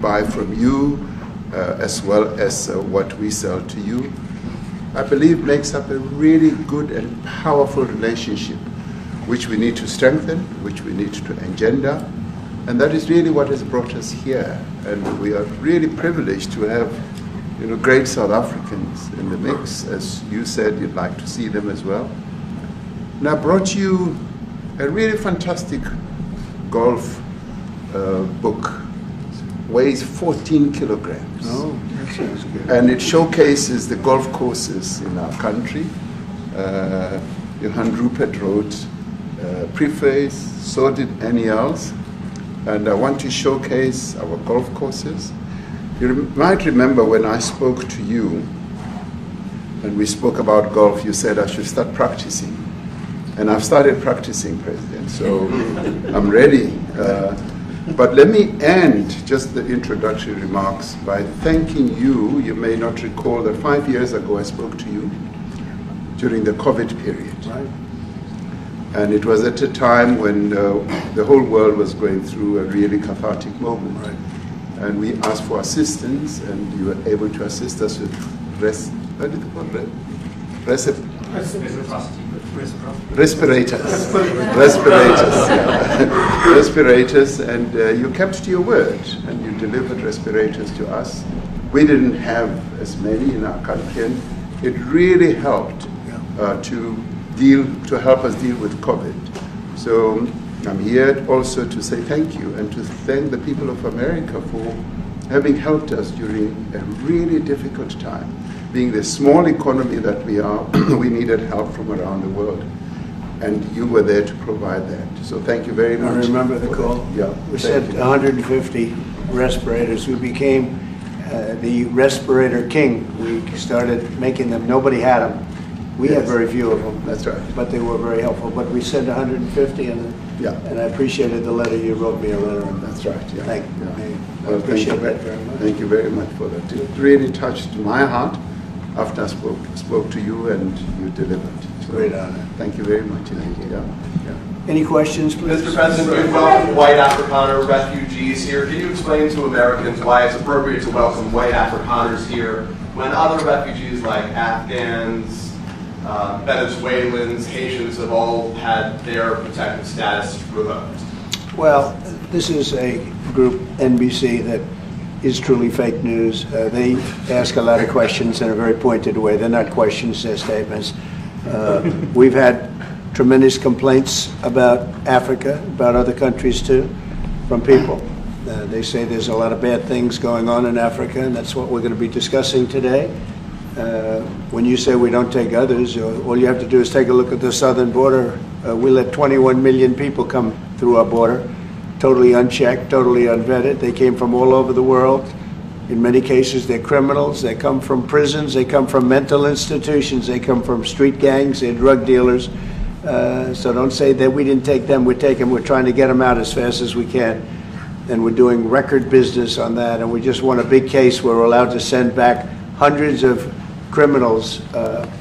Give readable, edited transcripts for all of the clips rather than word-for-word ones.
buy from you as well as what we sell to you, I believe makes up a really good and powerful relationship which we need to strengthen, which we need to engender, and that is really what has brought us here. And we are really privileged to have great South Africans in the mix. As you said, you'd like to see them as well. And I brought you a really fantastic golf book. Weighs 14 kilograms. Oh, that sounds good. And it showcases the golf courses in our country. Johan Rupert wrote preface, so did Annie Els. And I want to showcase our golf courses. You might remember when I spoke to you and we spoke about golf, you said I should start practicing. And I've started practicing, President, so I'm ready. But let me end just the introductory remarks by thanking you. You may not recall that 5 years ago I spoke to you during the COVID period. Right. And it was at a time when the whole world was going through a really cathartic moment. Right. And we asked for assistance, and you were able to assist us with respirators. Respirators, and you kept to your word, and you delivered respirators to us. We didn't have as many in our country, and it really helped to help us deal with COVID. So I'm here also to say thank you and to thank the people of America for having helped us during a really difficult time. Being the small economy that we are, we needed help from around the world. And you were there to provide that. So thank you very much. I remember the call. Yeah. We sent 150 respirators. We became the respirator king. We started making them. Nobody had them. We had very few of them. That's right. But they were very helpful. But we sent 150, and I appreciated the letter. You wrote me a letter. That's right. Yeah. Thank you. Well, I appreciate that very much. Thank you very much for that. It really touched my heart after I spoke to you and you delivered. So, great honor. Thank you very much. Yeah. Any questions, please? Mr. President, you welcome white Afrikaner refugees here. Can you explain to Americans why it's appropriate to welcome white Afrikaners here when other refugees like Afghans, Venezuelans, Haitians have all had their protected status revoked? Well, this is a group, NBC, that is truly fake news. They ask a lot of questions in a very pointed way. They're not questions, they're statements. We've had tremendous complaints about Africa, about other countries too, from people. They say there's a lot of bad things going on in Africa, and that's what we're going to be discussing today. When you say we don't take others, all you have to do is take a look at the southern border. We let 21 million people come through our border, totally unchecked, totally unvetted. They came from all over the world. In many cases, they're criminals. They come from prisons. They come from mental institutions. They come from street gangs. They're drug dealers. So don't say that we didn't take them. We take them. We're trying to get them out as fast as we can. And we're doing record business on that. And we just won a big case where we're allowed to send back hundreds of criminals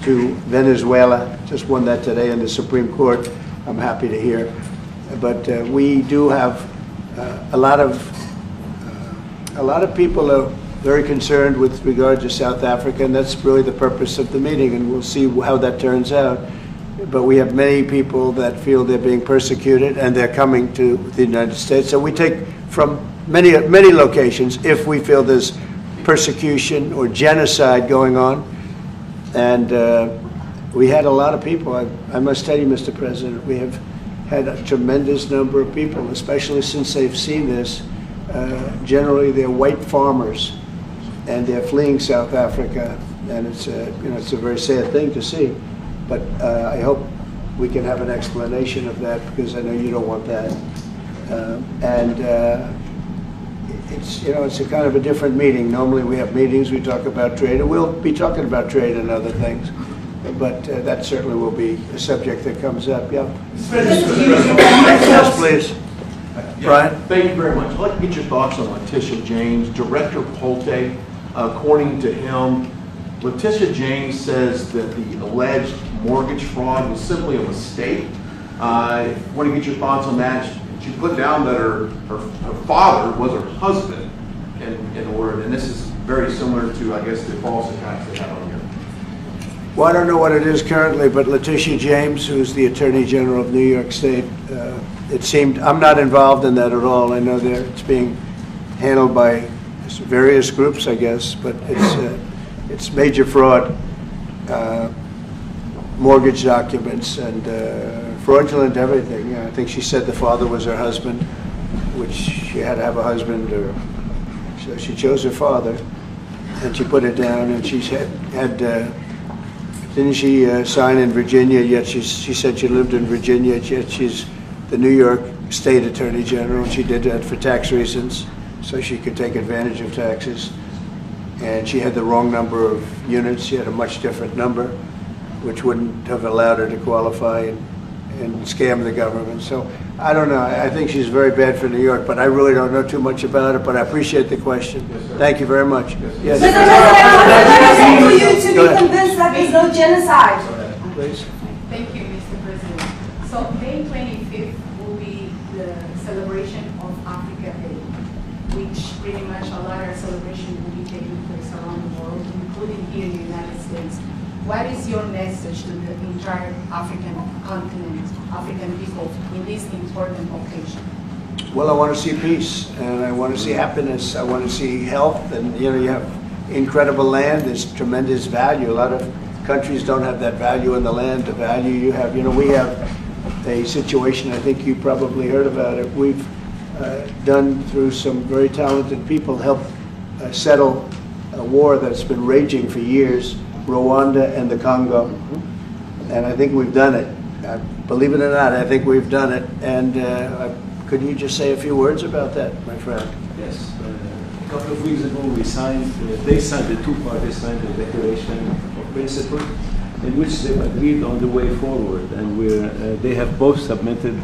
to Venezuela. Just won that today in the Supreme Court. I'm happy to hear. But we do have a lot of people are very concerned with regard to South Africa, and that's really the purpose of the meeting, and we'll see how that turns out. But we have many people that feel they're being persecuted, and they're coming to the United States. So we take from many locations if we feel there's persecution or genocide going on. And we had a lot of people. I must tell you, Mr. President, we have had a tremendous number of people, especially since they've seen this. Generally, they're white farmers, and they're fleeing South Africa, and it's a very sad thing to see. But I hope we can have an explanation of that, because I know you don't want that. It's a kind of a different meeting. Normally, we have meetings, we talk about trade, and we'll be talking about trade and other things. But that certainly will be a subject that comes up. Yeah. Yes, please. Brian? Thank you very much. I'd like to get your thoughts on Letitia James. Director Polte, according to him, Letitia James says that the alleged mortgage fraud was simply a mistake. I want to get your thoughts on that. She put down that her father was her husband, and forward, and this is very similar to, I guess, the false attacks they have on here. Well, I don't know what it is currently, but Letitia James, who's the Attorney General of New York State, it seemed, I'm not involved in that at all. I know it's being handled by various groups, I guess, but it's major fraud, mortgage documents, and fraudulent everything. I think she said the father was her husband, which she had to have a husband, or so she chose her father, and she put it down, and she had didn't she sign in Virginia, yet she said she lived in Virginia, yet she's the New York State Attorney General, and she did that for tax reasons, so she could take advantage of taxes. And she had the wrong number of units. She had a much different number, which wouldn't have allowed her to qualify and scam the government. So I don't know. I think she's very bad for New York, but I really don't know too much about it, but I appreciate the question. Yes, thank you very much. Yes. Mr. President, for you to be convinced that there's no genocide. Please. Thank you, Mr. President. So May 25th will be the celebration of Africa Day, which pretty much a lot of celebration will be taking place around the world, including here in the United States. What is your message to the entire African continent, African people in this important occasion? Well, I want to see peace, and I want to see happiness. I want to see health, and you have incredible land. There's tremendous value. A lot of countries don't have that value in the land. The value you have. We have a situation. I think you probably heard about it. We've done through some very talented people help settle a war that's been raging for years. Rwanda and the Congo, and I think we've done it. Believe it or not, I think we've done it. And could you just say a few words about that, my friend? Yes. A couple of weeks ago, they signed, the two parties signed a declaration of principle in which they agreed on the way forward. And they have both submitted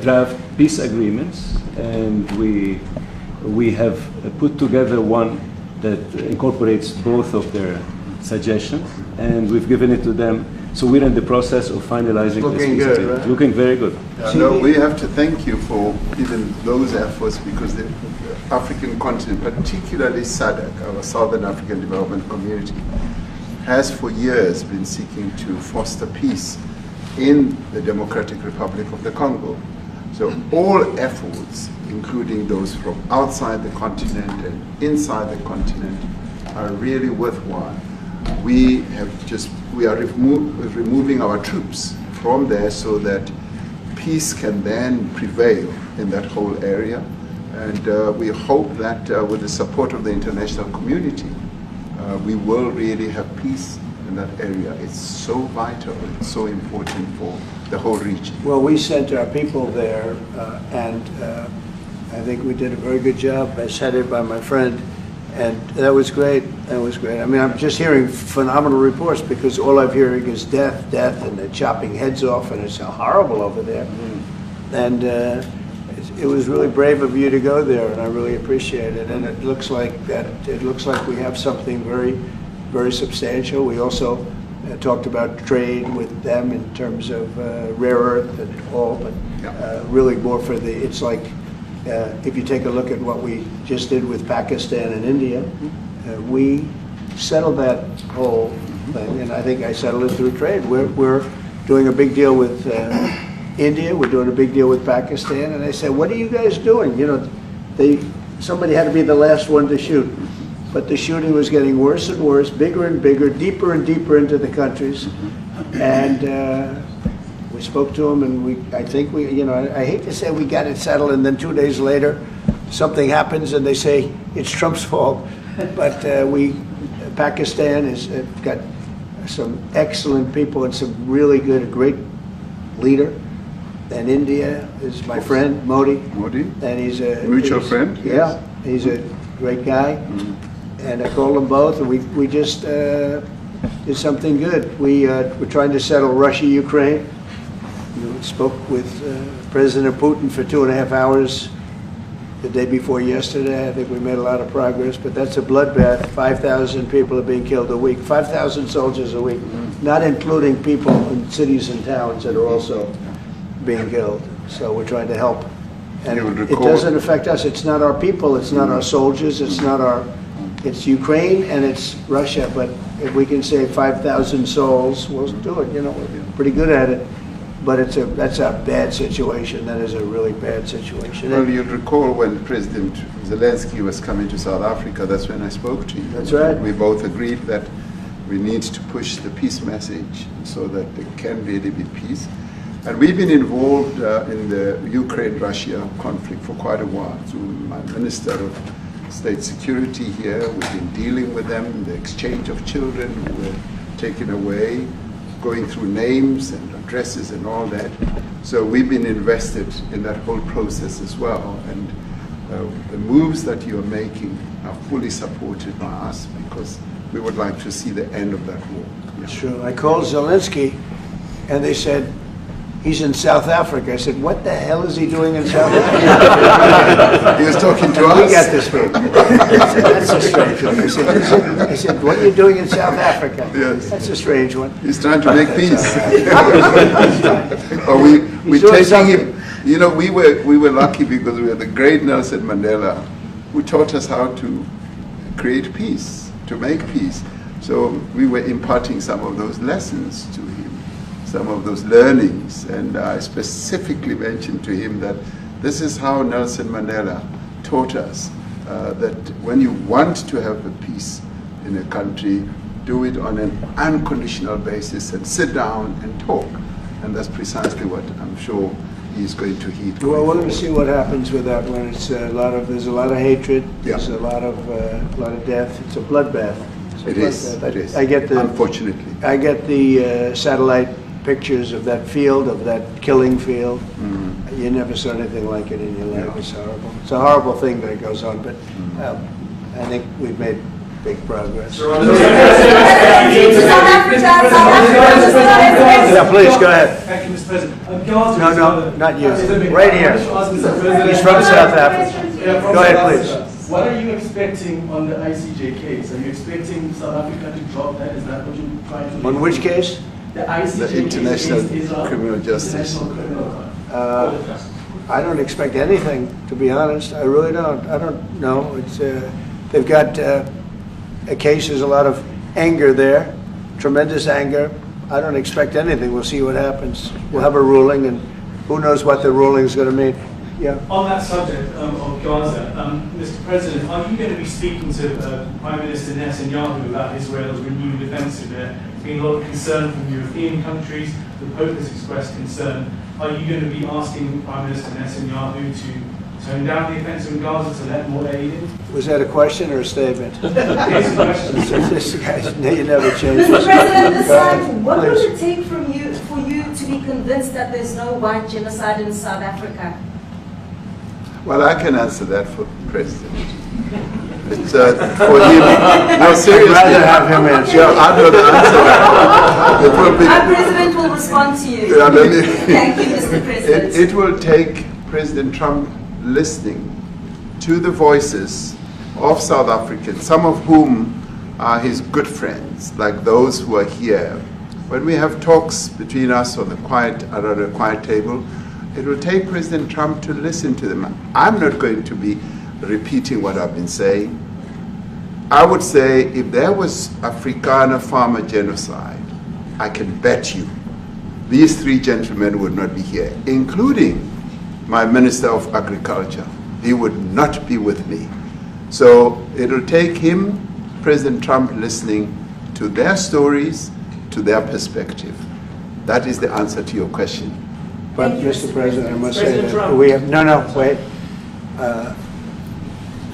draft peace agreements, and we have put together one that incorporates both of their suggestions, and we've given it to them. So we're in the process of finalizing this Looking peace good, agreement. right? Looking very good. No, we have to thank you for even those efforts, because the African continent, particularly SADC, our Southern African Development Community, has for years been seeking to foster peace in the Democratic Republic of the Congo. So all efforts, including those from outside the continent and inside the continent, are really worthwhile. We are removing our troops from there so that peace can then prevail in that whole area. And we hope that with the support of the international community, we will really have peace in that area. It's so vital, it's so important for the whole region. Well, we sent our people there, and I think we did a very good job, as headed by my friend, and that was great. That was great. I mean, I'm just hearing phenomenal reports, because all I'm hearing is death, and they're chopping heads off, and it's horrible over there. And it was really brave of you to go there, and I really appreciate it. And it looks like we have something very, very substantial. We also talked about trade with them in terms of rare earth and all, but really more for it's like, if you take a look at what we just did with Pakistan and India, we settled that whole thing, and I think I settled it through trade. We're doing a big deal with India, we're doing a big deal with Pakistan, and they said, what are you guys doing? Somebody had to be the last one to shoot. But the shooting was getting worse and worse, bigger and bigger, deeper and deeper into the countries. And we spoke to them, and I hate to say we got it settled, and then 2 days later, something happens, and they say it's Trump's fault. But Pakistan has got some excellent people and some really good, great leader. And India is my friend, Modi. And he's a mutual friend. Yeah, he's a great guy. And I called them both, and we just did something good. We're trying to settle Russia, Ukraine. We spoke with President Putin for 2.5 hours the day before yesterday. I think we made a lot of progress, but that's a bloodbath. 5,000 people are being killed a week, 5,000 soldiers a week, not including people in cities and towns that are also being killed. So we're trying to help And You will it recall- doesn't affect us. It's not our people, it's not our soldiers, it's Ukraine and it's Russia, but if we can save 5,000 souls, we'll do it, we're pretty good at it. But that's a bad situation. That is a really bad situation. Well, you'll recall when President Zelensky was coming to South Africa, that's when I spoke to you. That's right. We both agreed that we need to push the peace message so that there can really be peace. And we've been involved in the Ukraine-Russia conflict for quite a while. So my Minister of State Security here, we've been dealing with them, the exchange of children who were taken away, going through names and addresses and all that. So we've been invested in that whole process as well. And the moves that you're making are fully supported by us because we would like to see the end of that war. That's true. I called Zelensky and they said, he's in South Africa. I said, what the hell is he doing in South Africa? He was talking to We us. got this one. That's a strange one. I said, what are you doing in South Africa? Yes. That's a strange one. He's trying to make peace. Or we're doing taking something. him. We were lucky because we had the great Nelson Mandela, who taught us how to create peace, to make peace. So we were imparting some of those lessons to him, some of those learnings, and I specifically mentioned to him that this is how Nelson Mandela taught us that when you want to have a peace in a country, do it on an unconditional basis and sit down and talk. And that's precisely what I'm sure he's going to heed. Well, I going wanted to forward. see what happens with that when it's there's a lot of hatred, there's Yeah. a lot of death. It's a bloodbath. It's a It is. bloodbath. It is. I get Unfortunately. the satellite pictures of that field, of that killing field. You never saw anything like it in your life. Yeah. It's horrible. It's a horrible thing that goes on, but I think we've made big progress. South Africa. Yeah, please, go ahead. Thank you, Mr. President. Gaza No, is no, another- not you. Is it- Right here. I should ask Mr. President- He's from South Africa. Yeah, from Go ahead, South please. Africa. What are you expecting on the ICJ case? Are you expecting South Africa to drop that? Is that what you're trying to On which case? The ICJ The International case against Israel, Criminal Justice. International Criminal Court. I don't expect anything, to be honest. I really don't. I don't know. It's they've got a case. There's a lot of anger there, tremendous anger. I don't expect anything. We'll see what happens. We'll have a ruling, and who knows what the ruling is going to mean. Yeah. On that subject of Gaza, Mr. President, are you going to be speaking to Prime Minister Netanyahu about Israel's renewed offensive there? There's been a lot of concern from European countries. The Pope has expressed concern. Are you going to be asking Prime Minister Netanyahu to tone down the offensive in Gaza to let more aid in? Was that a question or a statement? Here's the question. This guy's, you never change. Mr. President, this time, what will Please. it take for you to be convinced that there's no white genocide in South Africa? Well, I can answer that for the President. It's for him. No, seriously. I'd rather have him answer. Yeah, I'd rather answer that. It will be, Our president will respond to you. Yeah, let me- Thank you, Mr. President. it will take President Trump listening to the voices of South Africans, some of whom are his good friends, like those who are here. When we have talks between us on the around a quiet table, it will take President Trump to listen to them. I'm not going to be repeating what I've been saying. I would say if there was Afrikaner farmer genocide, I can bet you these three gentlemen would not be here, including my Minister of Agriculture. He would not be with me. So it'll take him, President Trump, listening to their stories, to their perspective. That is the answer to your question. But, Thank you, Mr. Mr. President, I must say President that Trump. we have, wait.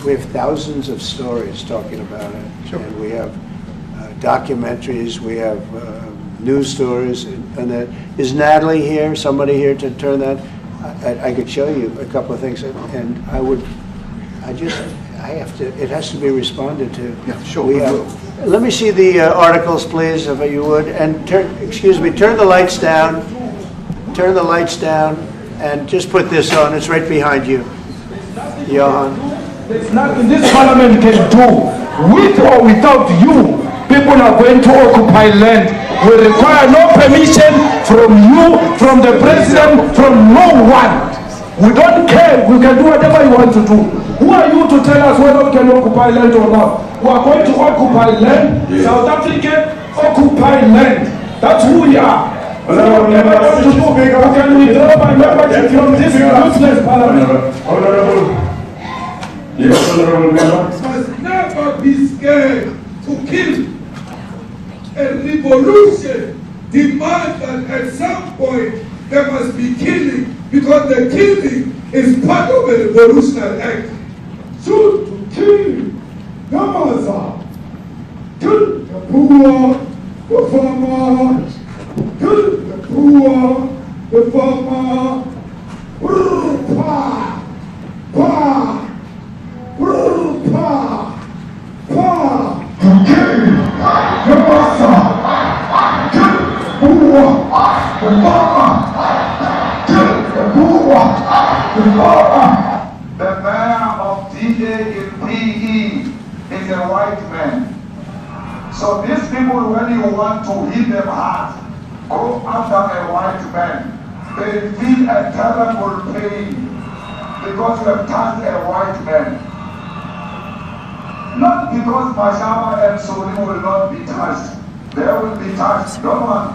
We have thousands of stories talking about it. Sure. And we have documentaries, we have news stories. And that, is Natalie here, somebody here to turn that? I could show you a couple of things. And it has to be responded to. Yeah, sure, We we have- will. Let me see the articles, please, if you would. And turn the lights down. Turn the lights down and just put this on. It's right behind you. Johan. There's nothing this parliament can do. With or without you, people are going to occupy land. We require no permission from you, from the president, from no one. We don't care. We can do whatever you want to do. Who are you to tell us whether we can occupy land or not? We are going to occupy land. Yeah. South African occupy land. That's who we are. So whatever you want to do, we can withdraw my membership from this useless parliament. Honorable. Yes, honorable member. Must never be scared to kill. A revolution demands that at some point there must be killing, because the killing is part of a revolutionary act. Shoot to kill. Gaza. Kill the poor, the farmer. Kill the poor, the farmer. Pa, pa, pa, pa. To kill Gaza. Kill the poor, the farmer. Kill the poor, the farmer. The mayor of TAPE is a white man. So these people, when you want to hit them hard, go after a white man. They feel a terrible pain because you have touched a white man. Not because Mashaba and Soli will not be touched. They will be touched, don't worry.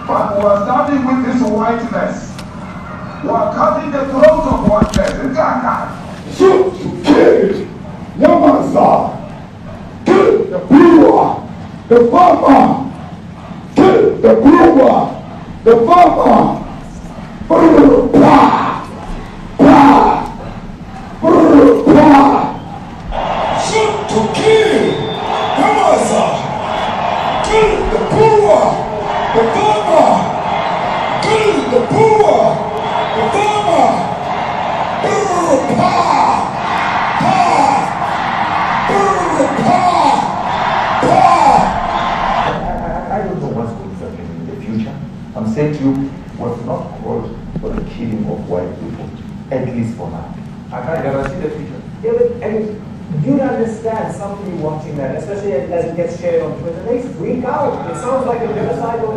But we are starting with this whiteness. We are cutting the throat of whiteness. Shoot to kill Yamaza. Kill the brewer, the farmer. Kill the brewer, the farmer. Pa, pa, pa. Shoot to kill Yamaza. Kill the brewer, the farmer. Kill the brewer, the farmer. Pa, pa, I don't know what's going to happen in the future. I'm saying to you, we have not called for the killing of white people, at least for now. I can't guarantee the future. Yeah, but I mean, you'd understand somebody watching that, especially as it gets shared on Twitter. They freak out. It sounds like a genocidal.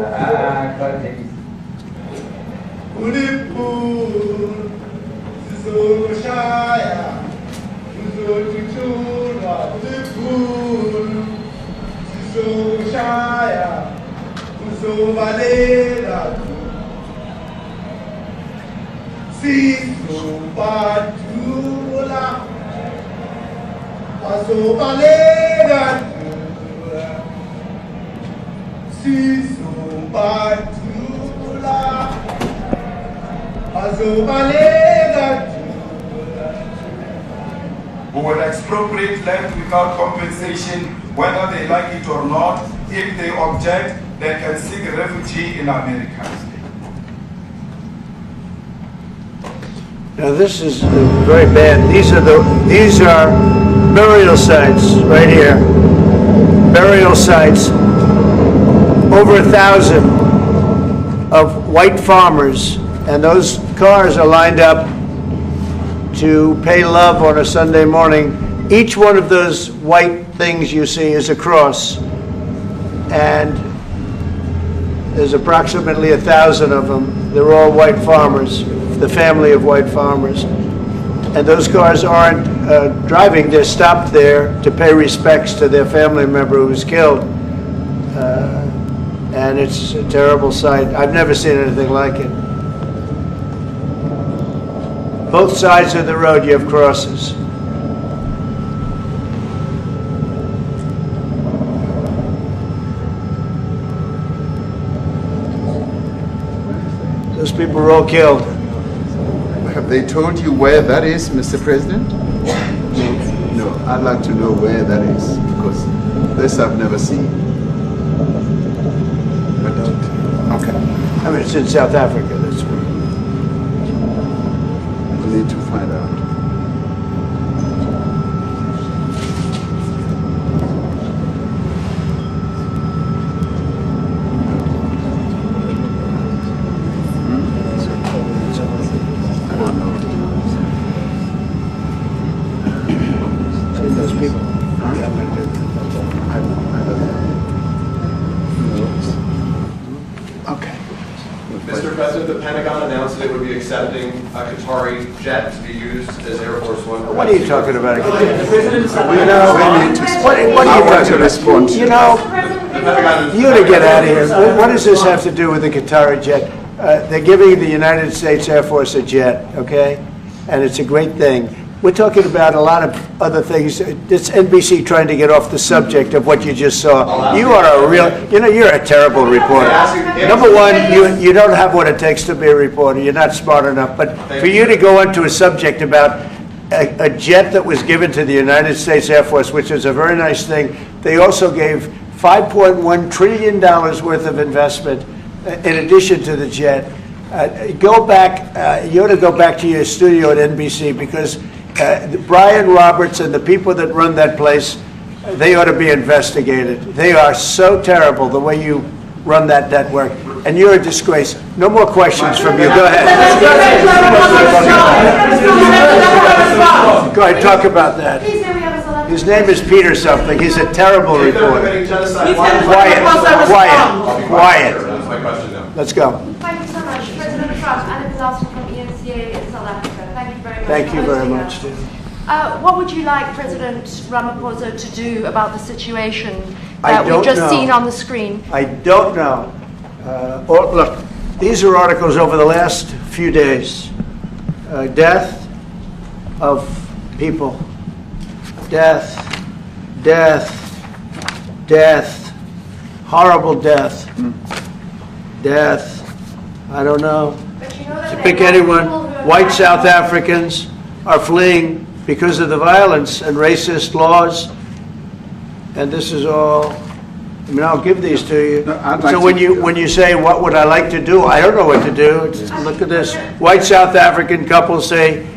Who will expropriate land without compensation, whether they like it or not. If they object, they can seek refugee in America. Now this is very bad. These are burial sites right here. Burial sites. Over 1,000 of white farmers, and those cars are lined up to pay love on a Sunday morning. Each one of those white things you see is a cross, and there's approximately 1,000 of them. They're all white farmers, the family of white farmers. And those cars aren't driving, they're stopped there to pay respects to their family member who was killed. And it's a terrible sight. I've never seen anything like it. Both sides of the road you have crosses. Those people were all killed. Have they told you where that is, Mr. President? No, I'd like to know where that is, because this I've never seen. But okay. I mean, it's in South Africa, that's where. We need to find out. Those people. Okay. Mr. President. yesterday the Pentagon announced that it would be accepting a Qatari jet to be used as Air Force One. What are you talking about? What are you trying to respond to? You know, you to get out of here. What does this have to do with the Qatari jet? They're giving the United States Air Force a jet, okay? And it's a great thing. We're talking about a lot of other things. It's NBC trying to get off the subject of what you just saw. You are a real, you're a terrible reporter. Number one, you don't have what it takes to be a reporter. You're not smart enough. But for you to go into a subject about a jet that was given to the United States Air Force, which is a very nice thing, they also gave $5.1 trillion worth of investment in addition to the jet. Go back, you ought to go back to your studio at NBC, because Brian Roberts and the people that run that place, they ought to be investigated. They are so terrible the way you run that network, and you're a disgrace. No more questions from you. Go ahead. Go ahead, talk about that. His name is Peter something. He's a terrible reporter. Quiet. That's my question now. Let's go. Thank you so much. President Trump, Anna Disaster from ENCA in South Africa. Thank you very much. Thank you very much, Steve. What would you like President Ramaphosa to do about the situation that we've just seen on the screen? I don't know. Look, these are articles over the last few days. Death of people. Death. Horrible death. Death. I don't know. To pick anyone, white South Africans are fleeing because of the violence and racist laws. And this is all, I mean, I'll give these to you. So when you say, what would I like to do? I don't know what to do. Look at this. White South African couples say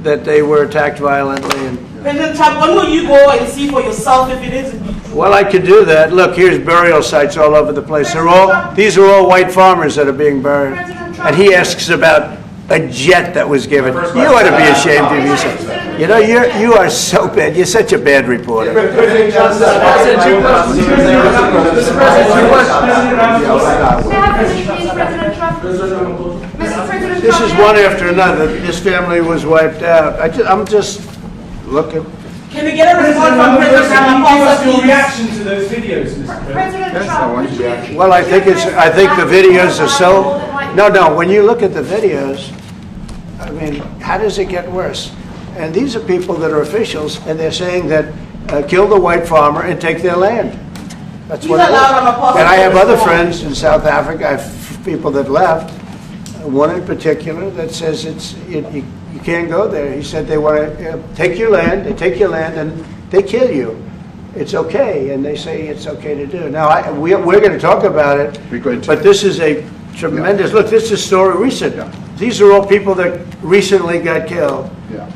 that they were attacked violently. And President Trump, when will you go and see for yourself if it is indeed true? well, I could do that. Look, here's burial sites all over the place. These are all white farmers that are being buried. And he asks about a jet that was given. You ought to be ashamed of yourself. You know, you are so bad. You're such a bad reporter. This is one after another. This family was wiped out. I'm just looking. Can we get a response from President Ramaphosa? Your reaction to those videos, Mr. President Trump, Well, I think the videos are so. No. When you look at the videos, I mean, how does it get worse? And these are people that are officials, and they're saying that kill the white farmer and take their land. That's what it is. And I have other friends in South Africa. I have people that left. One in particular that says you can't go there. He said they want to take your land. They take your land and they kill you. It's okay, and they say it's okay to do. Now we're going to talk about it. But this is a tremendous. Look, this is a story recent. These are all people that recently got killed. Yeah.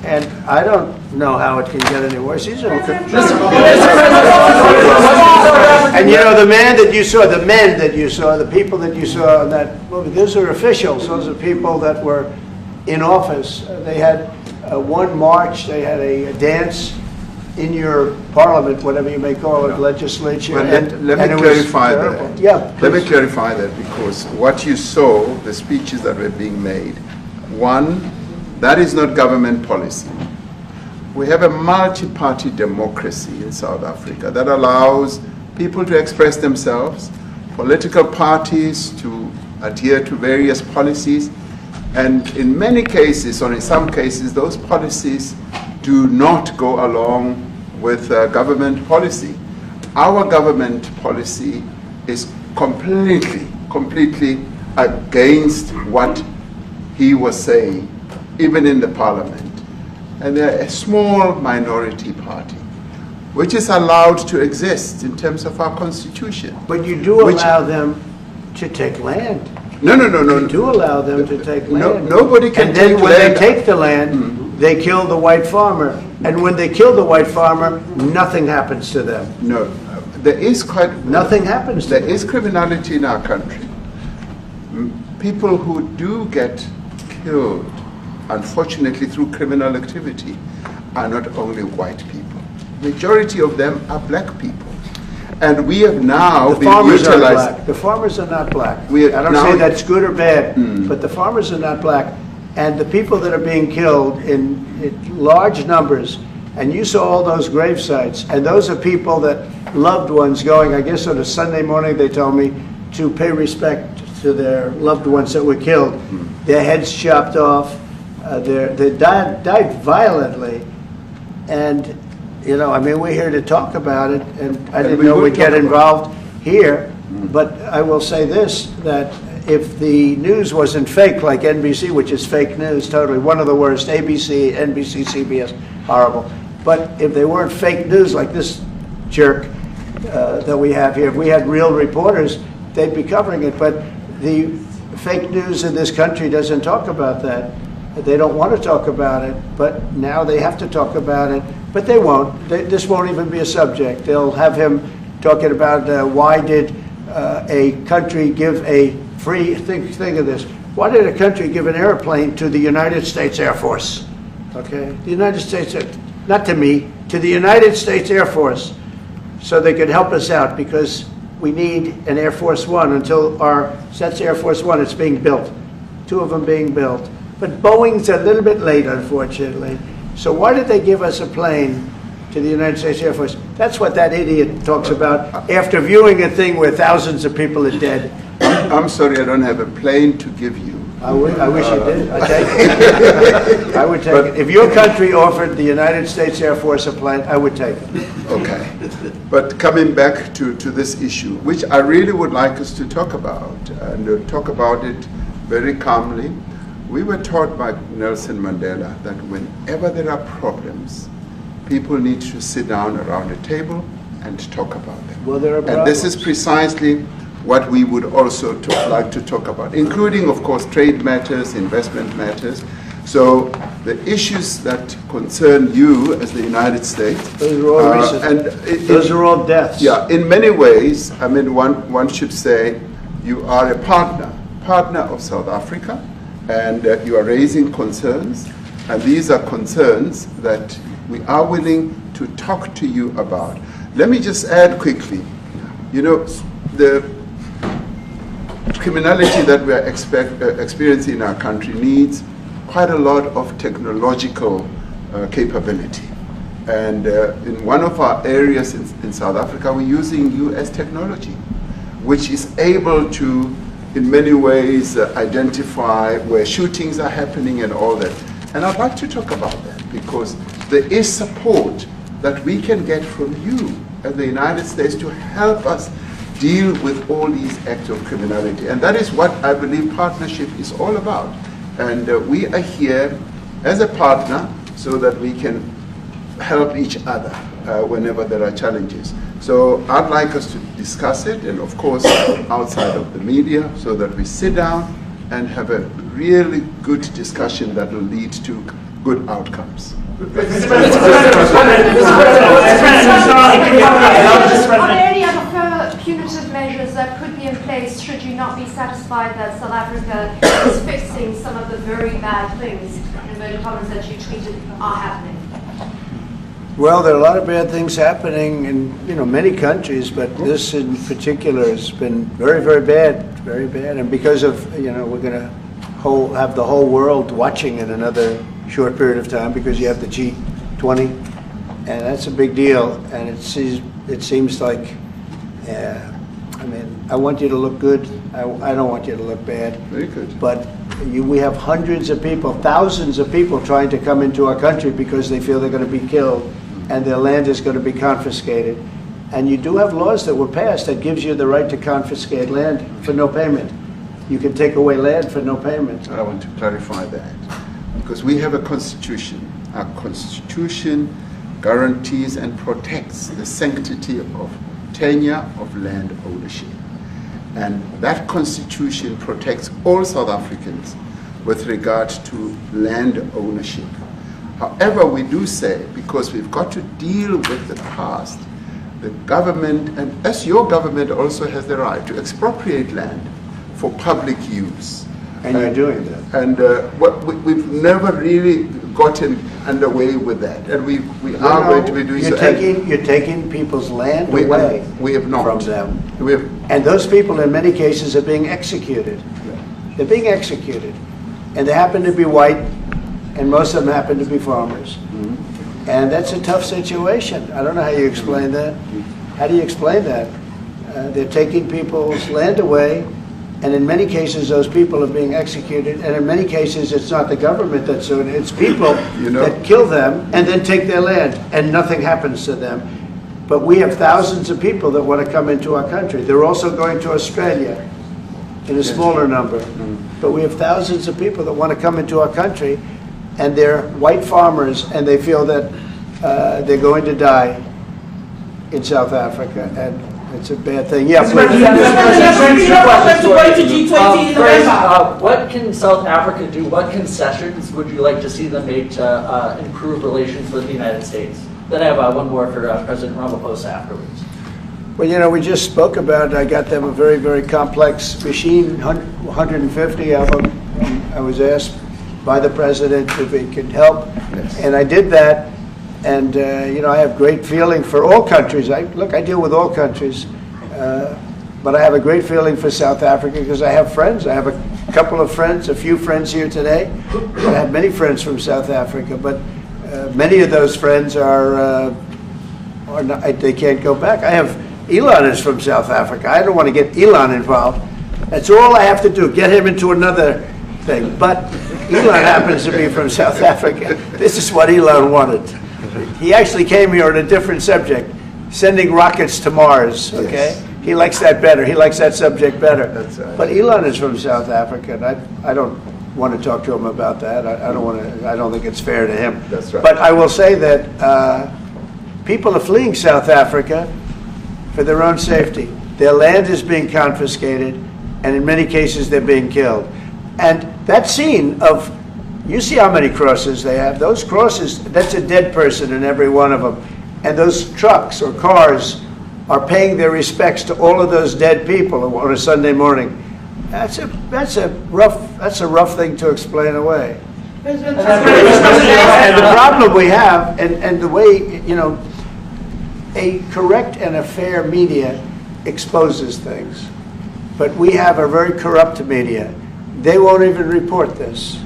And I don't know how it can get any worse. These are and you know, the men that you saw, the people that you saw in that movie, those are officials. Those are people that were in office. They had one march, they had a dance in your parliament, whatever you may call it, legislature. Well, let me clarify that. Yeah, let me clarify that, because what you saw, the speeches that were being made, one, that is not government policy. We have a multi-party democracy in South Africa that allows people to express themselves, political parties to adhere to various policies, and in many cases, or in some cases, those policies do not go along with government policy. Our government policy is completely against what he was saying, even in the parliament. And they're a small minority party, which is allowed to exist in terms of our constitution. But you do allow them to take land. No. You do allow them to take land. Nobody can take land. And then when they take the land, they kill the white farmer. And when they kill the white farmer, nothing happens to them. No. There is nothing happens to them. There is criminality in our country. People who do get killed, unfortunately through criminal activity, are not only white people. Majority of them are black people. And we have now The been farmers are utilized. black. The farmers are not black. We I don't now- say that's good or bad, but the farmers are not black. And the people that are being killed in large numbers, and you saw all those grave sites, and those are people that loved ones going, I guess on a Sunday morning, they told me, to pay respect to their loved ones that were killed. Their heads chopped off, they died violently. And, you know, I mean, we're here to talk about it, and I didn't know we'd get involved here, but I will say this, that if the news wasn't fake, like NBC, which is fake news, totally, one of the worst, ABC, NBC, CBS, horrible. But if they weren't fake news like this jerk that we have here, if we had real reporters, they'd be covering it. But the fake news in this country doesn't talk about that. They don't want to talk about it, but now they have to talk about it. But they won't. This won't even be a subject. They'll have him talking about why did a country give a free, think of this, why did a country give an airplane to the United States Air Force? Okay, the United States, not to me, to the United States Air Force, so they could help us out, because we need an Air Force One until that's Air Force One, it's being built, 2 of them being built. But Boeing's a little bit late, unfortunately. So why did they give us a plane to the United States Air Force? That's what that idiot talks about after viewing a thing where thousands of people are dead. I'm sorry, I don't have a plane to give you. I wish you did. I'd take it. I would take it. If your country offered the United States Air Force a plane, I would take it. Okay. But coming back to this issue, which I really would like us to talk about, and talk about it very calmly. We were taught by Nelson Mandela that whenever there are problems, people need to sit down around a table and talk about them. Well, there are problems. And this is precisely what we would also like to talk about, including, of course, trade matters, investment matters. So the issues that concern you as the United States. Those are all recent. Those are all deaths. Yeah, in many ways, I mean, one should say you are a partner of South Africa, and you are raising concerns, and these are concerns that we are willing to talk to you about. Let me just add quickly, you know, the criminality that we are experiencing in our country needs quite a lot of technological capability. And in one of our areas in South Africa, we're using US technology, which is able to, in many ways, identify where shootings are happening and all that. And I'd like to talk about that, because there is support that we can get from you as the United States to help us deal with all these acts of criminality. And that is what I believe partnership is all about. And we are here as a partner so that we can help each other whenever there are challenges. So I'd like us to discuss it, and of course outside of the media, so that we sit down and have a really good discussion that will lead to good outcomes. Are there any other punitive measures that could be in place should you not be satisfied that South Africa is fixing some of the very bad things, in inverted commas, that you tweeted are happening? Well, there are a lot of bad things happening in many countries, but this in particular has been very, very bad, very bad. And because of we're going to have the whole world watching in another short period of time, because you have the G20, and that's a big deal. And it seems like, I mean, I want you to look good. I don't want you to look bad. Very good. But we have hundreds of people, thousands of people trying to come into our country because they feel they're going to be killed and their land is going to be confiscated. And you do have laws that were passed that gives you the right to confiscate land for no payment. You can take away land for no payment. I want to clarify that, because we have a constitution. Our constitution guarantees and protects the sanctity of tenure of land ownership. And that constitution protects all South Africans with regard to land ownership. However, we do say, because we've got to deal with the past, the government, and as your government also has the right to expropriate land for public use. And you're doing that. And we've never really gotten underway with that, and we are going to be doing so. You're taking people's land We away have not. from them. We have, And those people, in many cases, are being executed. They're being executed. And they happen to be white, and most of them happen to be farmers. And that's a tough situation. I don't know how you explain that. How do you explain that? They're taking people's land away, and in many cases, those people are being executed. And in many cases, it's not the government that's doing it. It's people that kill them and then take their land, and nothing happens to them. But we have thousands of people that want to come into our country. They're also going to Australia in a smaller number. But we have thousands of people that want to come into our country, and they're white farmers, and they feel that they're going to die in South Africa, and it's a bad thing. Yeah, what can South Africa do? What concessions would you like to see them make to improve relations with the United States? Then I have one more for President Ramaphosa afterwards. Well, you know, we just spoke about, I got them a very, very complex machine, 150 of them. I was asked by the president if he could help, and I did that. And, you know, I have great feeling for all countries. I deal with all countries, but I have a great feeling for South Africa because I have friends. I have a couple of friends, a few friends here today. I have many friends from South Africa, but many of those friends are not, they can't go back. I have, Elon is from South Africa. I don't want to get Elon involved. That's all I have to do, get him into another thing. But Elon happens to be from South Africa. This is what Elon wanted. He actually came here on a different subject, sending rockets to Mars, okay? Yes. He likes that better. He likes that subject better. That's right. But Elon is from South Africa, and I don't want to talk to him about that. I don't think it's fair to him. That's right. But I will say that people are fleeing South Africa for their own safety. Their land is being confiscated, and in many cases they're being killed. And that scene of, you see how many crosses they have. Those crosses, that's a dead person in every one of them. And those trucks or cars are paying their respects to all of those dead people on a Sunday morning. That's a rough thing to explain away. And the problem we have, and the way, you know, a correct and a fair media exposes things. But we have a very corrupt media. They won't even report this.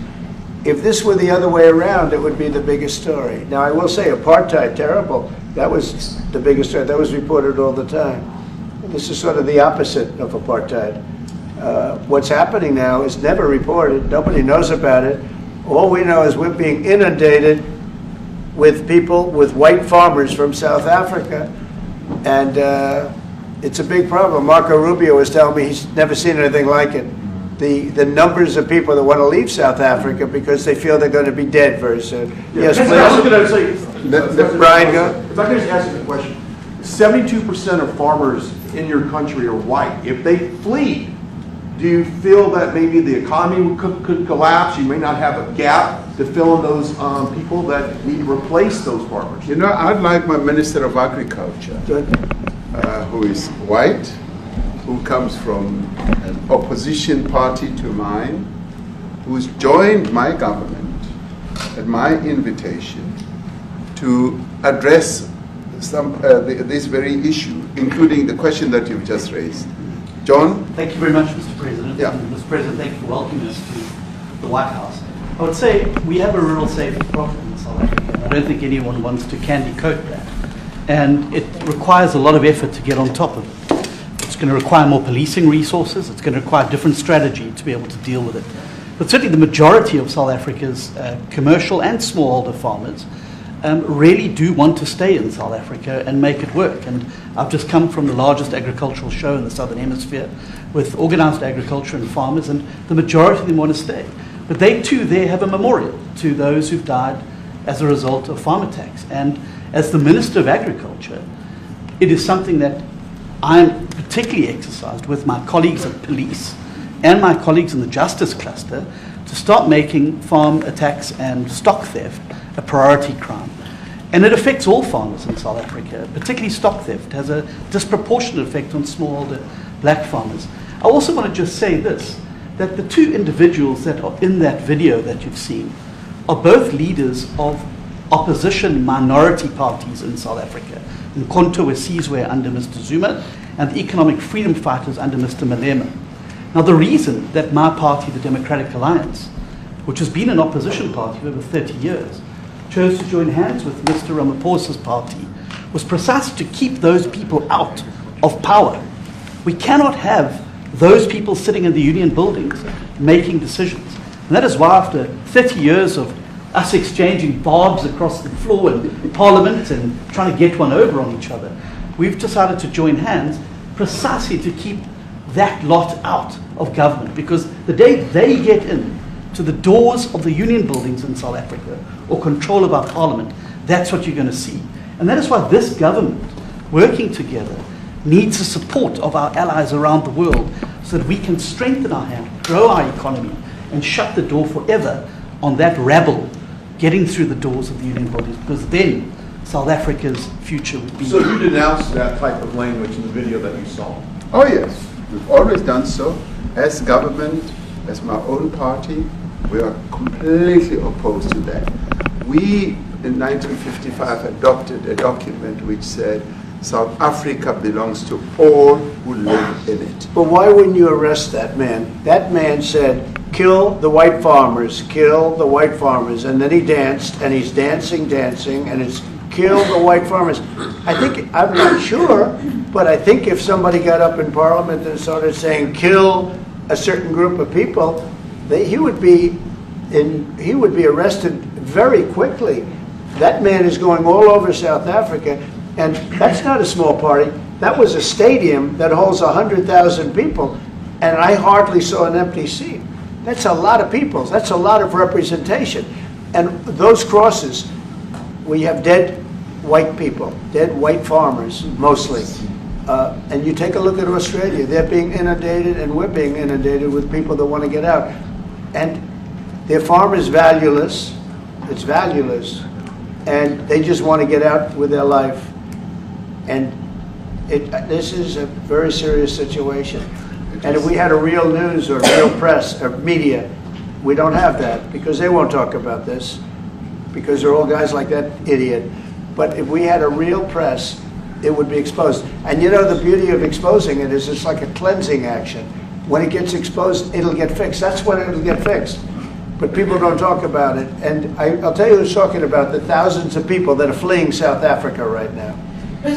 If this were the other way around, it would be the biggest story. Now, I will say apartheid, terrible. That was the biggest story. That was reported all the time. This is sort of the opposite of apartheid. What's happening now is never reported. Nobody knows about it. All we know is we're being inundated with people, with white farmers from South Africa. And it's a big problem. Marco Rubio was telling me he's never seen anything like it. The numbers of people that want to leave South Africa because they feel they're going to be dead very soon. Yeah, Yes, please. I was going to say, Brian, go. if I could just ask you a question. 72% of farmers in your country are white. If they flee, do you feel that maybe the economy could collapse? You may not have a gap to fill in those people that need to replace those farmers. you know, I'd like my Minister of Agriculture, who is white, who comes from an opposition party to mine, who's joined my government at my invitation to address this very issue, including the question that you've just raised. John? Thank you very much, Mr. President. Yeah. And Mr. President, thank you for welcoming us to the White House. I would say we have a rural safety problem in South Africa. I don't think anyone wants to candy coat that. And it requires a lot of effort to get on top of it. It's going to require more policing resources. It's going to require a different strategy to be able to deal with it. But certainly the majority of South Africa's commercial and smallholder farmers really do want to stay in South Africa and make it work. And I've just come from the largest agricultural show in the Southern Hemisphere with organized agriculture and farmers, and the majority of them want to stay. But they too there have a memorial to those who've died as a result of farm attacks. And as the Minister of Agriculture, it is something that I'm particularly exercised with my colleagues at police and my colleagues in the justice cluster to start making farm attacks and stock theft a priority crime. And it affects all farmers in South Africa, particularly stock theft. It has a disproportionate effect on smallholder black farmers. I also want to just say this, that the two individuals that are in that video that you've seen are both leaders of opposition minority parties in South Africa. Mkhonto were Sizwe under Mr. Zuma, and the economic freedom fighters under Mr. Malema. Now, the reason that my party, the Democratic Alliance, which has been an opposition party for over 30 years, chose to join hands with Mr. Ramaphosa's party was precisely to keep those people out of power. We cannot have those people sitting in the union buildings making decisions. And that is why after 30 years of us exchanging barbs across the floor in Parliament and trying to get one over on each other, we've decided to join hands precisely to keep that lot out of government. Because the day they get in to the doors of the union buildings in South Africa or control of our Parliament, that's what you're going to see. And that is why this government, working together, needs the support of our allies around the world so that we can strengthen our hand, grow our economy, and shut the door forever on that rabble getting through the doors of the union buildings, because then South Africa's future would be... So you denounced that type of language in the video that you saw? Oh yes, we've always done so. As government, as my own party, we are completely opposed to that. We, in 1955, adopted a document which said South Africa belongs to all who live in it. But why wouldn't you arrest that man? That man said, kill the white farmers, kill the white farmers. And then he danced, and he's dancing, and it's kill the white farmers. I think, I'm not sure, but I think if somebody got up in Parliament and started saying kill a certain group of people, he would be arrested very quickly. That man is going all over South Africa, and that's not a small party. That was a stadium that holds 100,000 people, and I hardly saw an empty seat. That's a lot of people. That's a lot of representation. And those crosses, we have dead white people, dead white farmers, mostly. And you take a look at Australia, they're being inundated, and we're being inundated with people that want to get out. And their farm is valueless, it's valueless, and they just want to get out with their life. And this is a very serious situation. And if we had a real news or real press or media, we don't have that, because they won't talk about this, because they're all guys like that idiot. But if we had a real press, it would be exposed. And you know, the beauty of exposing it is it's like a cleansing action. When it gets exposed, it'll get fixed. That's when it'll get fixed. But people don't talk about it. And I'll tell you who's talking about the thousands of people that are fleeing South Africa right now. We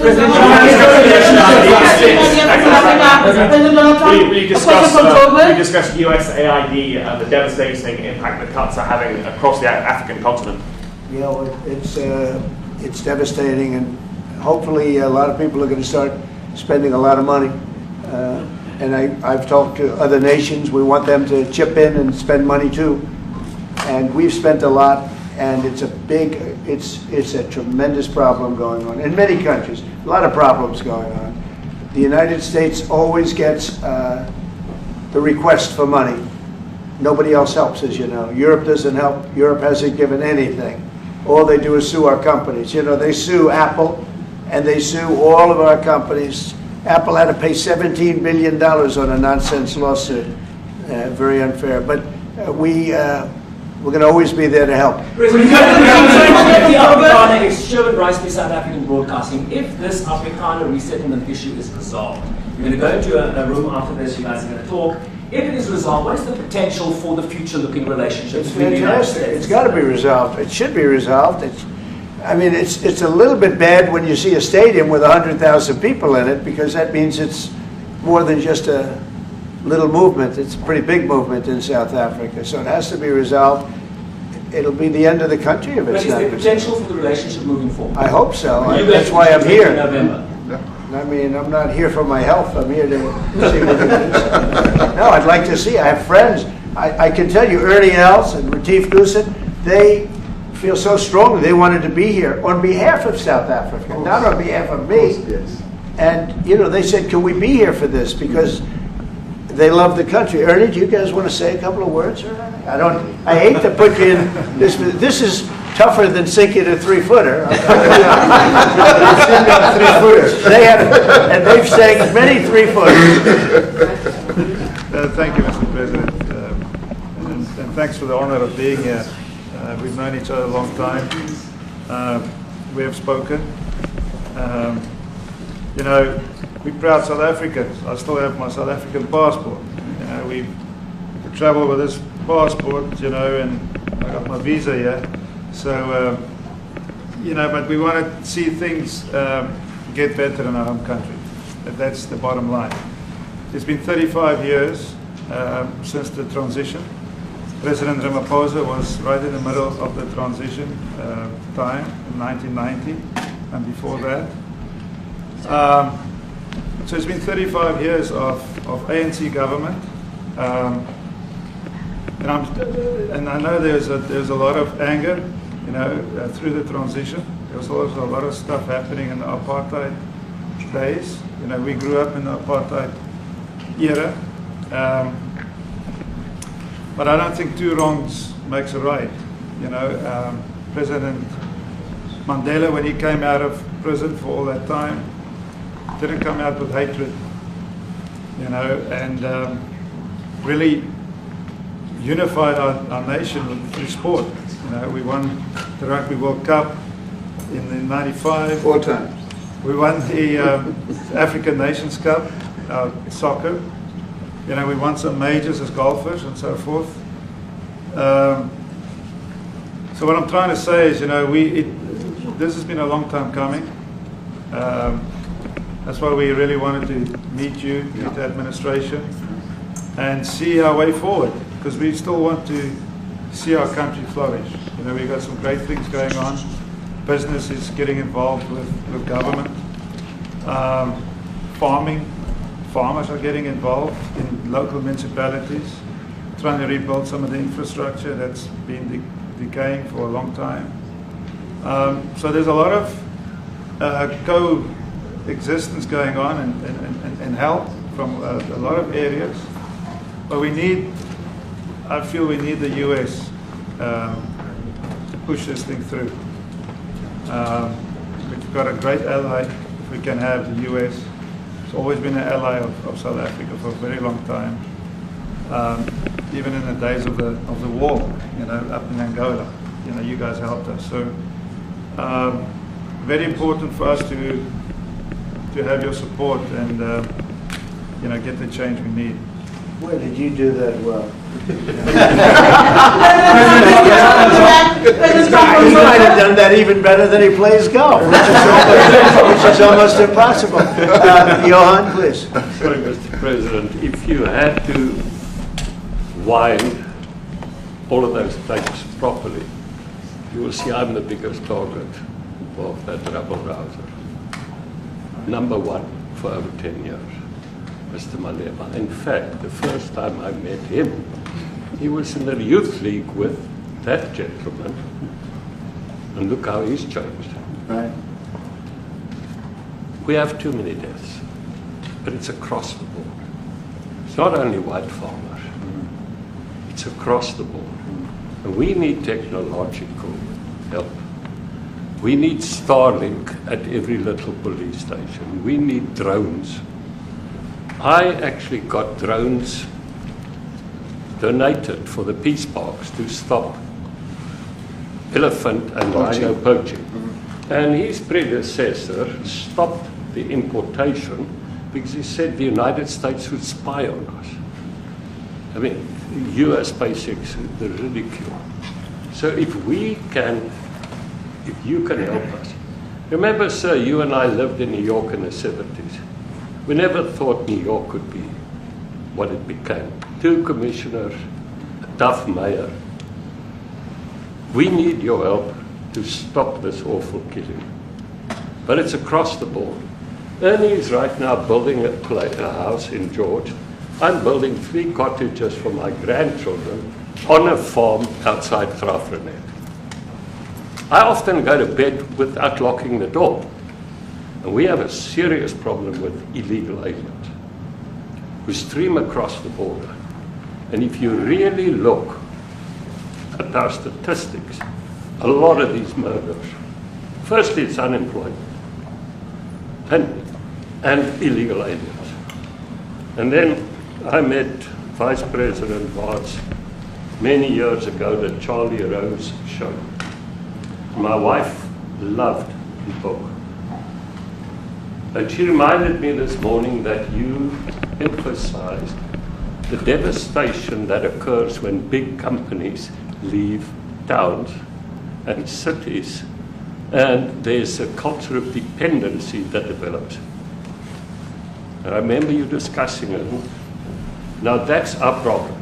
discussed USAID and the devastating impact the cuts are having across the African continent. You know, it's devastating, and hopefully a lot of people are going to start spending a lot of money. And I've talked to other nations. We want them to chip in and spend money too. And we've spent a lot, and it's a tremendous problem going on in many countries. A lot of problems going on. The United States always gets the request for money. Nobody else helps, as you know. Europe doesn't help. Europe hasn't given anything. All they do is sue our companies. You know, they sue Apple, and they sue all of our companies. Apple had to pay $17 billion on a nonsense lawsuit. Very unfair. But we're going to always be there to help. The Afrikaner Exchange Rights to South African Broadcasting. If this Afrikaner resettlement issue is resolved, you're going to go into a room after this, you guys are going to talk. If it is resolved, what is the potential for the future-looking relationship between the United States? It's got to be resolved. It should be resolved. I mean, it's a little bit bad when you see a stadium with 100,000 people in it, because that means it's more than just a little movement. It's a pretty big movement in South Africa, so it has to be resolved. It'll be the end of the country if it's not. But is there potential for the relationship moving forward? I hope so. That's why I'm here. I mean, I'm not here for my health. I'm here to see what it is. No, I'd like to see. I have friends. I can tell you, Ernie Els and Retief Goosen, they feel so strongly they wanted to be here on behalf of South Africa, not on behalf of me. Yes. And, you know, they said, can we be here for this? Because they love the country. Ernie, do you guys want to say a couple of words? I hate to put you in this. This is tougher than sinking a 3-footer. They had, and they've sank many 3-footers. Thank you, Mr. President, and thanks for the honor of being here. We've known each other a long time. we have spoken. You know, we're proud South Africans. I still have my South African passport. You know, we travel with this passport, you know, and I got my visa here. So, you know, but we want to see things get better in our home country. That's the bottom line. It's been 35 years since the transition. President Ramaphosa was right in the middle of the transition time in 1990 and before that. So it's been 35 years of ANC government. And I know there's a lot of anger, you know, through the transition. There was also a lot of stuff happening in the apartheid days. You know, we grew up in the apartheid era. But I don't think two wrongs makes a right. You know, President Mandela, when he came out of prison for all that time, didn't come out with hatred, you know, and really unified our nation through sport. You know, we won the Rugby World Cup in '95. 4 times. We won the African Nations Cup, soccer. You know, we won some majors as golfers and so forth. So what I'm trying to say is, you know, this has been a long time coming. That's why we really wanted to meet you, meet the administration, and see our way forward, because we still want to see our country flourish. You know, we've got some great things going on. Business is getting involved with government. Farmers are getting involved in local municipalities, trying to rebuild some of the infrastructure that's been decaying for a long time. So there's a lot of coexistence going on and help from a lot of areas. But I feel we need the US to push this thing through. We've got a great ally if we can have the US. It's always been an ally of South Africa for a very long time, even in the days of the war, you know, up in Angola. You know, you guys helped us. So very important for us to have your support and you know, get the change we need. Where did you do that well? He might have done that even better than he plays golf, which is almost impossible. Johan, please. Sorry, Mr. President, if you had to wind all of those things properly, you will see I'm the biggest target of that rabble-rouser. Number one for over 10 years. Mr. Mandela. In fact, the first time I met him, he was in the youth league with that gentleman. And look how he's changed. Right. We have too many deaths, but it's across the board. It's not only white farmers, it's across the board. And we need technological help. We need Starlink at every little police station. We need drones. I actually got drones donated for the peace parks to stop elephant and rhino poaching. And his predecessor stopped the importation because he said the United States would spy on us. I mean, US SpaceX, the ridicule. So if you can help us. Remember, sir, you and I lived in New York in the 70s. We never thought New York could be what it became. 2 commissioners, a tough mayor. We need your help to stop this awful killing. But it's across the board. Ernie is right now building a house in George. I'm building 3 cottages for my grandchildren on a farm outside Graaff-Reinet. I often go to bed without locking the door. And we have a serious problem with illegal aliens who stream across the border. And if you really look at our statistics, a lot of these murders, firstly it's unemployment and illegal aliens. And then I met Vice President Bartz many years ago, the Charlie Rose show. My wife loved the book. And she reminded me this morning that you emphasized the devastation that occurs when big companies leave towns and cities, and there's a culture of dependency that develops. I remember you discussing it. Now that's our problem.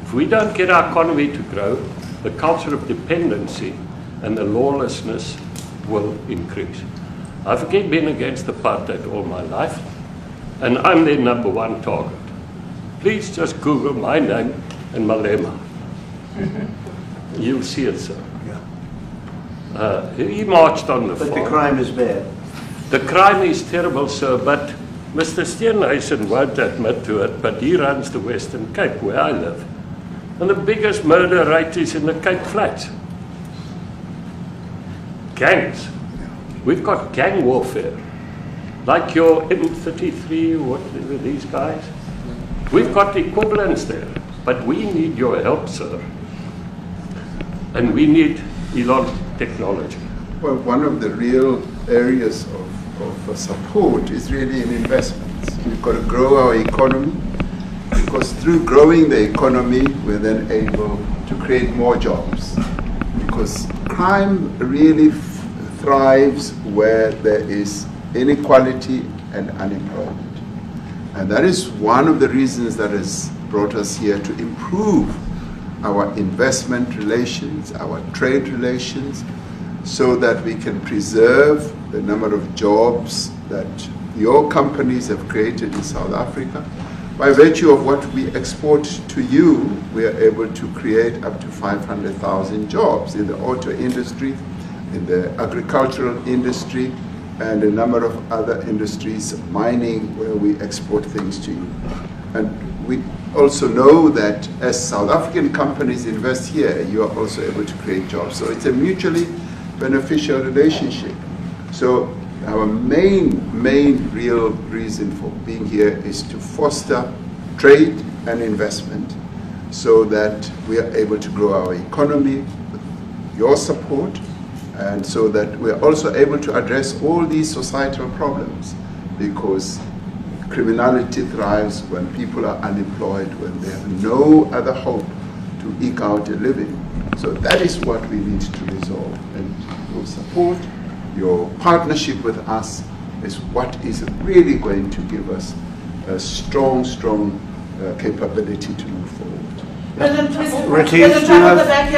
If we don't get our economy to grow, the culture of dependency and the lawlessness will increase. I've again been against apartheid all my life, and I'm their #1 target. Please just Google my name and Malema. You'll see it, sir. He marched on the farm. But the crime is bad. The crime is terrible, sir, but Mr. Steenhuisen won't admit to it, but he runs the Western Cape, where I live. And the biggest murder rate is in the Cape Flats. Gangs. We've got gang warfare. Like your M33, what were these guys? We've got the equivalents there, but we need your help, sir. And we need Elon technology. Well, one of the real areas of support is really in investments. We've got to grow our economy, because through growing the economy, we're then able to create more jobs. Because crime really thrives where there is inequality and unemployment. And that is one of the reasons that has brought us here, to improve our investment relations, our trade relations, so that we can preserve the number of jobs that your companies have created in South Africa. By virtue of what we export to you, we are able to create up to 500,000 jobs in the auto industry, in the agricultural industry, and a number of other industries, mining, where we export things to you. And we also know that as South African companies invest here, you are also able to create jobs. So it's a mutually beneficial relationship. So our main real reason for being here is to foster trade and investment, so that we are able to grow our economy with your support, and so that we are also able to address all these societal problems, because criminality thrives when people are unemployed, when they have no other hope to eke out a living. So that is what we need to resolve, and your support, your partnership with us is what is really going to give us a strong capability to move forward. President, please,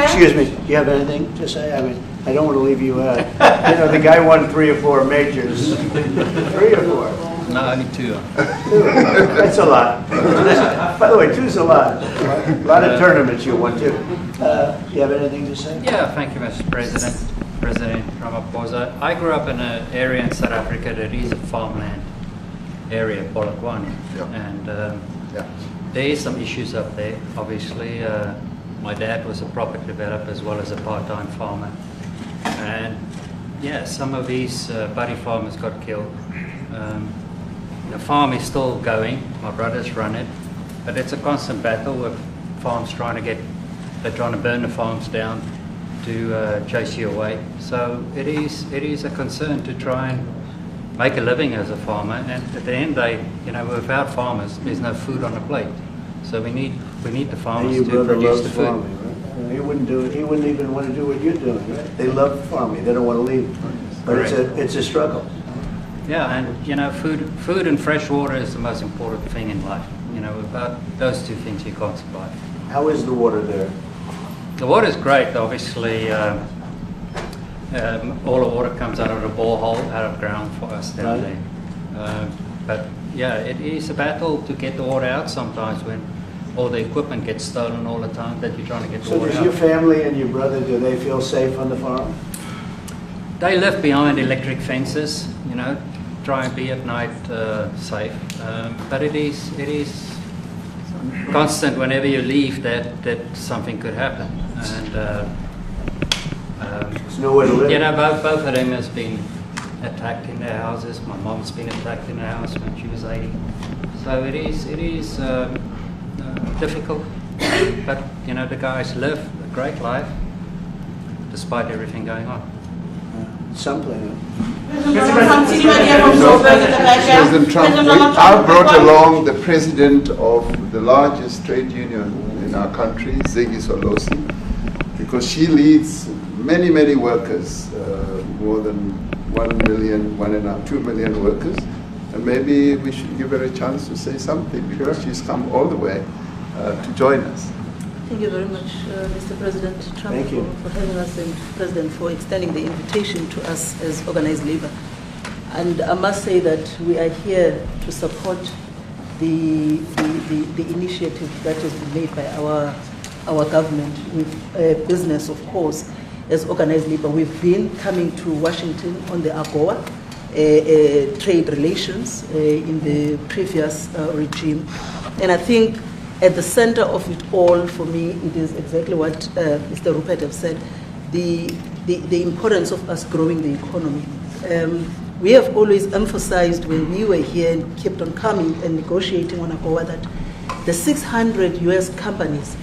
Excuse me, do you have anything to say? I mean, I don't want to leave you out. You know, the guy won 3 or 4 majors. 3 or 4? No, only 2. That's a lot. By the way, 2's a lot. A lot of tournaments you won too. Do you have anything to say? Yeah, thank you, Mr. President. President Ramaphosa. I grew up in an area in South Africa that is a farmland area, Polokwane. And there is some issues up there. Obviously, my dad was a property developer as well as a part-time farmer. And yeah, some of these buddy farmers got killed. The farm is still going. My brothers run it, but it's a constant battle with farms they're trying to burn the farms down to chase you away. So it is a concern to try and make a living as a farmer. And at the end of the day, you know, without farmers, there's no food on the plate. So we need the farmers to produce the food. Farming, right? He wouldn't do it. He wouldn't even want to do what you're doing. Right? They love farming. They don't want to leave. But it's a struggle. Yeah, and you know, food and fresh water is the most important thing in life. You know, without those 2 things, you can't survive. How is the water there? The water is great. Obviously, all the water comes out of the borehole, out of ground for us down there. But yeah, it is a battle to get the water out sometimes when all the equipment gets stolen all the time that you're trying to get the water out. So does your family and your brother, do they feel safe on the farm? They live behind electric fences, you know, try and be at night safe. But it is constant whenever you leave that something could happen. And there's nowhere to live. You know, both of them has been attacked in their houses. My mom's been attacked in her house when she was 80. So it is difficult. But you know, the guys live a great life despite everything going on. Something. President Trump, I brought along the president of the largest trade union in our country, Ziggy Solosi, because she leads many, many workers, more than 1 million, 2 million workers. And maybe we should give her a chance to say something, because she's come all the way to join us. Thank you very much, Mr. President Trump, Thank you. for having us, and President, for extending the invitation to us as organized labor. And I must say that we are here to support the initiative that has been made by our government with business, of course, as organized labor. We've been coming to Washington on the AGOA trade relations in the previous regime. And I think at the center of it all, for me, it is exactly what Mr. Rupert have said, the importance of us growing the economy. We have always emphasized when we were here and kept on coming and negotiating on AGOA that the 600 US companies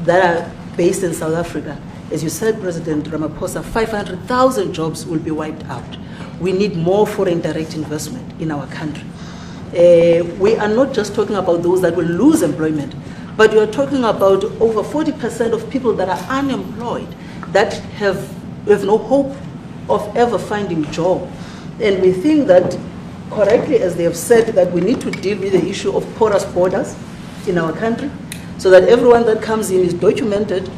that are based in South Africa, as you said, President Ramaphosa, 500,000 jobs will be wiped out. We need more foreign direct investment in our country. We are not just talking about those that will lose employment, but we are talking about over 40% of people that are unemployed, that have no hope of ever finding a job. And we think that, correctly, as they have said, that we need to deal with the issue of porous borders in our country, so that everyone that comes in is documented.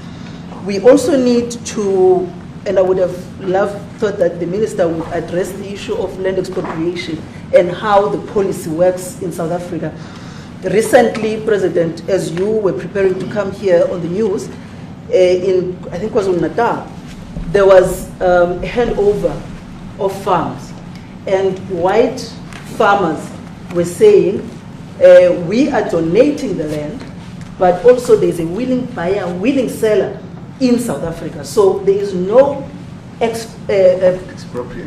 We also need to, and I would have thought that the minister would address the issue of land expropriation and how the policy works in South Africa. Recently, President, as you were preparing to come here on the news, in, I think it was on Natal, there was a handover of farms. And white farmers were saying, we are donating the land, but also there's a willing buyer, willing seller in South Africa. So there is no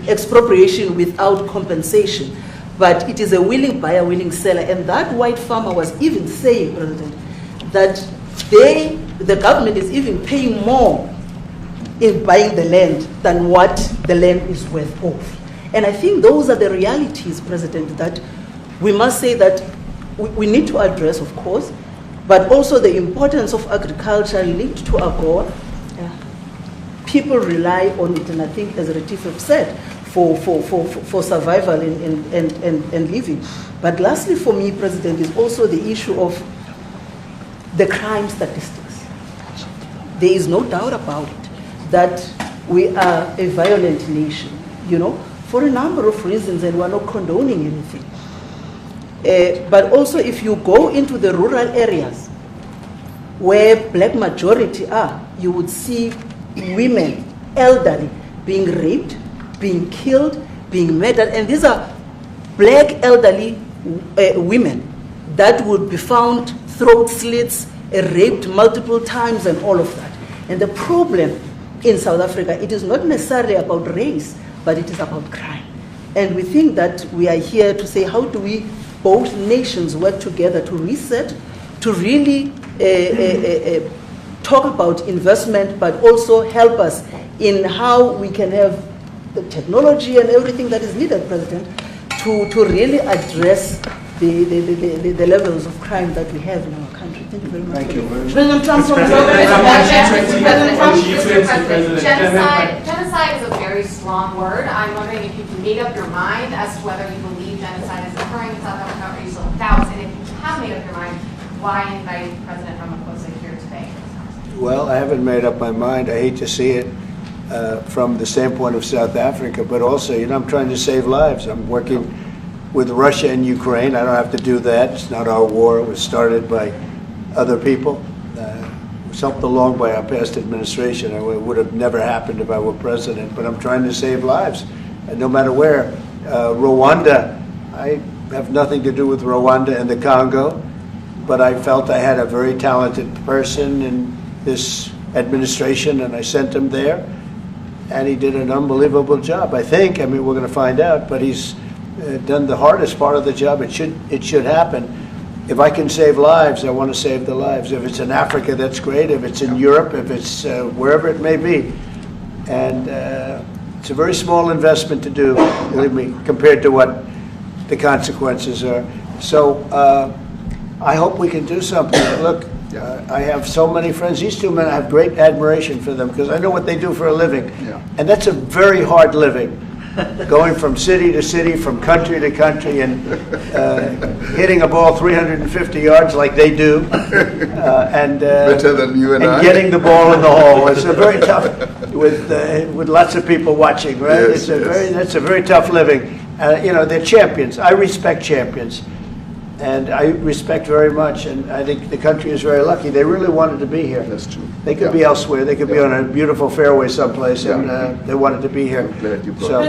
expropriation without compensation, but it is a willing buyer, willing seller. And that white farmer was even saying, President, that the government is even paying more in buying the land than what the land is worth of. And I think those are the realities, President, that we must say that we need to address, of course, but also the importance of agriculture linked to AGOA. People rely on it, and I think, as Retief have said, for survival and living. But lastly, for me, President, is also the issue of the crime statistics. There is no doubt about it that we are a violent nation, for a number of reasons, and we're not condoning anything. But also, if you go into the rural areas where black majority are, you would see women, elderly, being raped, being killed, being murdered. And these are black elderly women that would be found throat slits, raped multiple times, and all of that. And the problem in South Africa, it is not necessarily about race, but it is about crime. And we think that we are here to say, how do we, both nations, work together to reset, to really talk about investment, but also help us in how we can have the technology and everything that is needed, President, to really address the levels of crime that we have in our country. Thank you very much. Thank you very much. President Trump, genocide is a very strong word. I'm wondering if you've made up your mind as to whether you believe genocide is occurring in South Africa, or you still doubt, and if you have made up your mind, why invite President Ramaphosa here today? Well, I haven't made up my mind. I hate to see it from the standpoint of South Africa, but also, I'm trying to save lives. I'm working with Russia and Ukraine. I don't have to do that. It's not our war. It was started by other people. It was helped along by our past administration. It would have never happened if I were president, but I'm trying to save lives, and no matter where. Rwanda, I have nothing to do with Rwanda and the Congo, but I felt I had a very talented person in this administration, and I sent him there, and he did an unbelievable job, I think. I mean, we're going to find out, but he's done the hardest part of the job. It should happen. If I can save lives, I want to save the lives. If it's in Africa, that's great. If it's in Europe, if it's wherever it may be. And It's a very small investment to do, believe me, compared to what the consequences are. So I hope we can do something. Look, I have so many friends. These two men, I have great admiration for them because I know what they do for a living. And that's a very hard living. Going from city to city, from country to country, and hitting a ball 350 yards like they do, and better than you and I. Getting the ball in the hole. It's a very tough with lots of people watching, right? Yes, That's a very tough living. You know, they're champions. I respect champions, and I respect very much. And I think the country is very lucky. They really wanted to be here. That's true. They could be elsewhere. They could be on a beautiful fairway someplace, and they wanted to be here. So.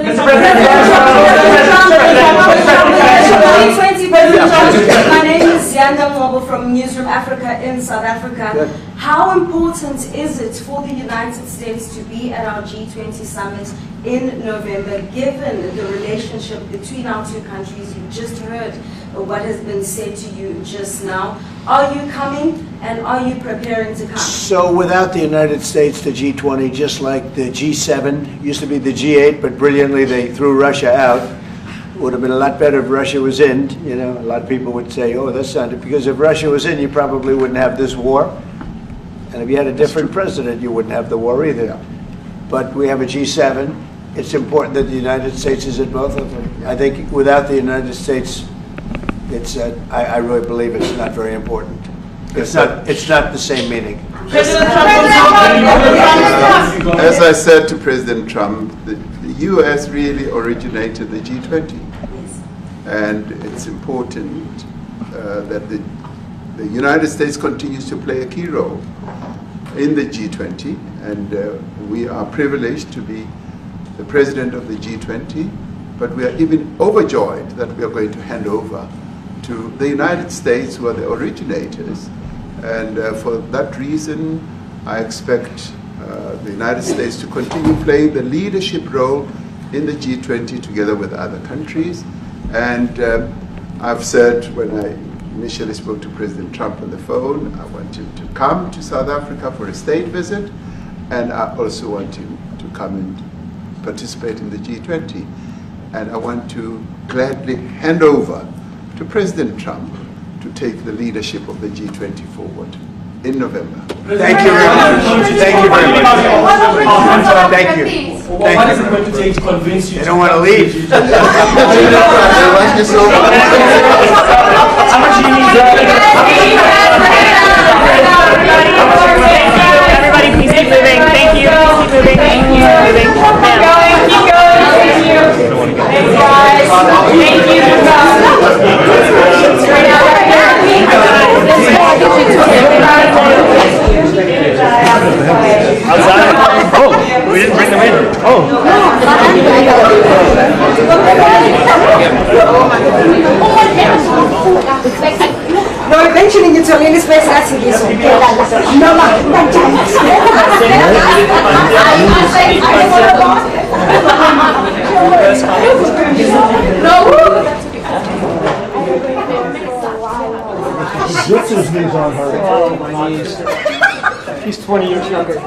My name is Yanda Mobile from Newsroom Africa in South Africa. Good. How important is it for the United States to be at our G20 summit in November, given the relationship between our two countries? You just heard what has been said to you just now. Are you coming, and are you preparing to come? So without the United States, the G20, just like the G7, used to be the G8, but brilliantly they threw Russia out. It would have been a lot better if Russia was in. You know, a lot of people would say, oh, that's not it. Because if Russia was in, you probably wouldn't have this war. And if you had a different president, you wouldn't have the war either. But we have a G7. It's important that the United States is at both of them. I think without the United States, it's I really believe it's not very important. It's not the same meaning. As I said to President Trump, the U.S. really originated the G20. And it's important that the United States continues to play a key role in the G20. And we are privileged to be the president of the G20. But we are even overjoyed that we are going to hand over to the United States, who are the originators. And for that reason, I expect the United States to continue playing the leadership role in the G20 together with other countries. And I've said when I initially spoke to President Trump on the phone, I want him to come to South Africa for a state visit, and I also want him to come and participate in the G20. And I want to gladly hand over to President Trump to take the leadership of the G20 forward in November. Thank you very much. Thank you very much. Thank you. What is it going to take to convince you? They don't want to leave. How much do you need? Everybody, please keep moving. Thank you. Keep moving. Thank you. Keep going. Keep going. Thank you. Thanks, guys. Thank you. Oh, we didn't bring them in. Oh. No, eventually you tell me this place has to be so. No, This is on her. Oh, my knees. He's 20 years younger.